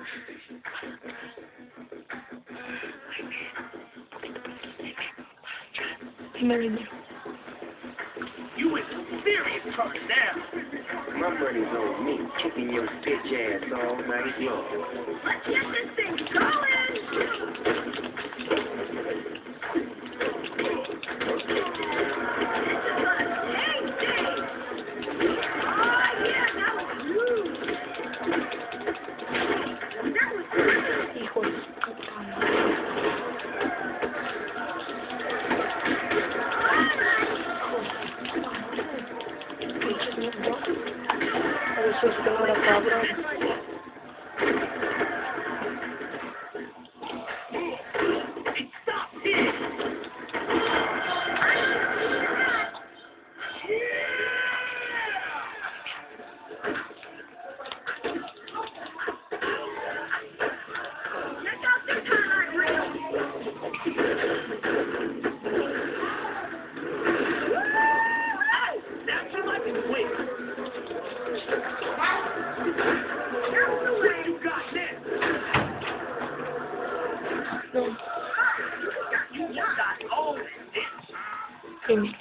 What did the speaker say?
You in some serious trouble now. My money's on me, kicking your bitch ass all night long. Let's get this thing going! Sim.